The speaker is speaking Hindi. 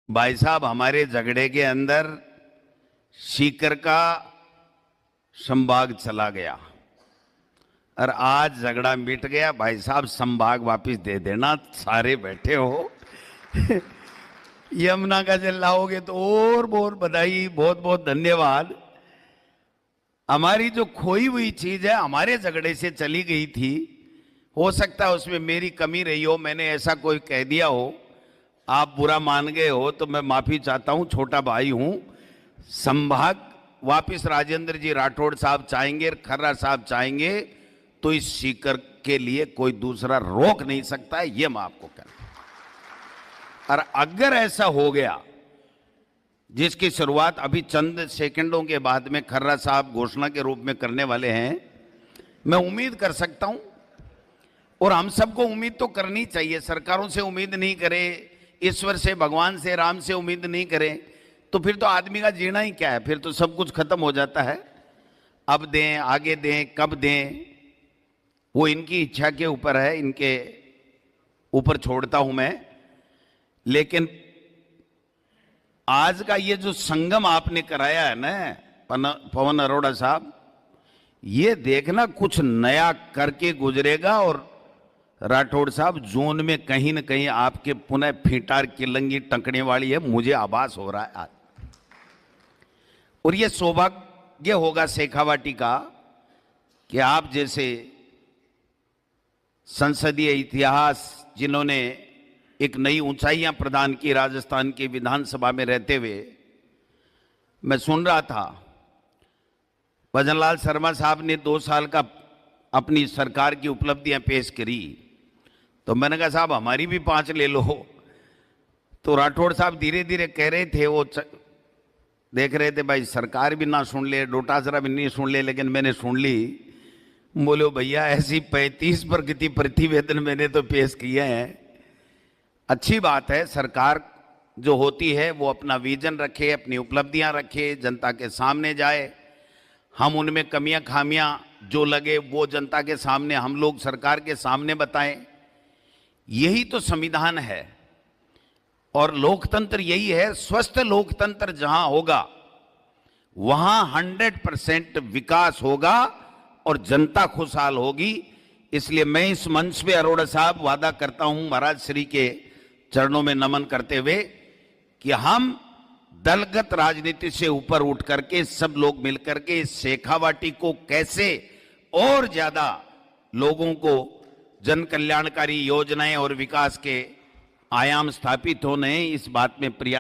भाई साहब, हमारे झगड़े के अंदर सीकर का संभाग चला गया और आज झगड़ा मिट गया। भाई साहब, संभाग वापस दे देना। सारे बैठे हो यमुना का जल लाओगे तो और बहुत बधाई, बहुत बहुत धन्यवाद। हमारी जो खोई हुई चीज है हमारे झगड़े से चली गई थी, हो सकता है उसमें मेरी कमी रही हो, मैंने ऐसा कोई कह दिया हो, आप बुरा मान गए हो तो मैं माफी चाहता हूं, छोटा भाई हूं। संभाग वापिस राजेंद्र जी राठौड़ साहब चाहेंगे, खर्रा साहब चाहेंगे तो इस सीकर के लिए कोई दूसरा रोक नहीं सकता है, यह मैं आपको कहता हूं। और अगर ऐसा हो गया, जिसकी शुरुआत अभी चंद सेकंडों के बाद में खर्रा साहब घोषणा के रूप में करने वाले हैं, मैं उम्मीद कर सकता हूं और हम सबको उम्मीद तो करनी चाहिए। सरकारों से उम्मीद नहीं करें, ईश्वर से, भगवान से, राम से उम्मीद नहीं करें तो फिर तो आदमी का जीना ही क्या है, फिर तो सब कुछ खत्म हो जाता है। अब दें, आगे दें, कब दें, वो इनकी इच्छा के ऊपर है, इनके ऊपर छोड़ता हूं मैं। लेकिन आज का ये जो संगम आपने कराया है ना पवन अरोड़ा साहब, ये देखना कुछ नया करके गुजरेगा और राठौड़ साहब जोन में कहीं न कहीं आपके पुनः फीटार किलंगी टंकने वाली है, मुझे आभास हो रहा है आज। और ये सौभाग्य होगा शेखावाटी का कि आप जैसे संसदीय इतिहास जिन्होंने एक नई ऊंचाइयां प्रदान की राजस्थान की विधानसभा में रहते हुए। मैं सुन रहा था भजनलाल शर्मा साहब ने 2 साल का अपनी सरकार की उपलब्धियां पेश करी, तो मैंने कहा साहब हमारी भी 5 ले लो। तो राठौड़ साहब धीरे धीरे कह रहे थे, वो देख रहे थे भाई सरकार भी ना सुन ले, डोटासरा भी नहीं सुन ले, लेकिन मैंने सुन ली। बोलो भैया ऐसी 35 प्रगति प्रतिवेदन मैंने तो पेश किए हैं। अच्छी बात है, सरकार जो होती है वो अपना विजन रखे, अपनी उपलब्धियां रखे, जनता के सामने जाए। हम उनमें कमियां खामियां जो लगे वो जनता के सामने, हम लोग सरकार के सामने बताएं। यही तो संविधान है और लोकतंत्र यही है। स्वस्थ लोकतंत्र जहां होगा वहां 100% विकास होगा और जनता खुशहाल होगी। इसलिए मैं इस मंच पे अरोड़ा साहब वादा करता हूं महाराज श्री के चरणों में नमन करते हुए कि हम दलगत राजनीति से ऊपर उठ करके सब लोग मिलकर के शेखावाटी को कैसे और ज्यादा लोगों को जन कल्याणकारी योजनाएं और विकास के आयाम स्थापित होने, इस बात में प्रयास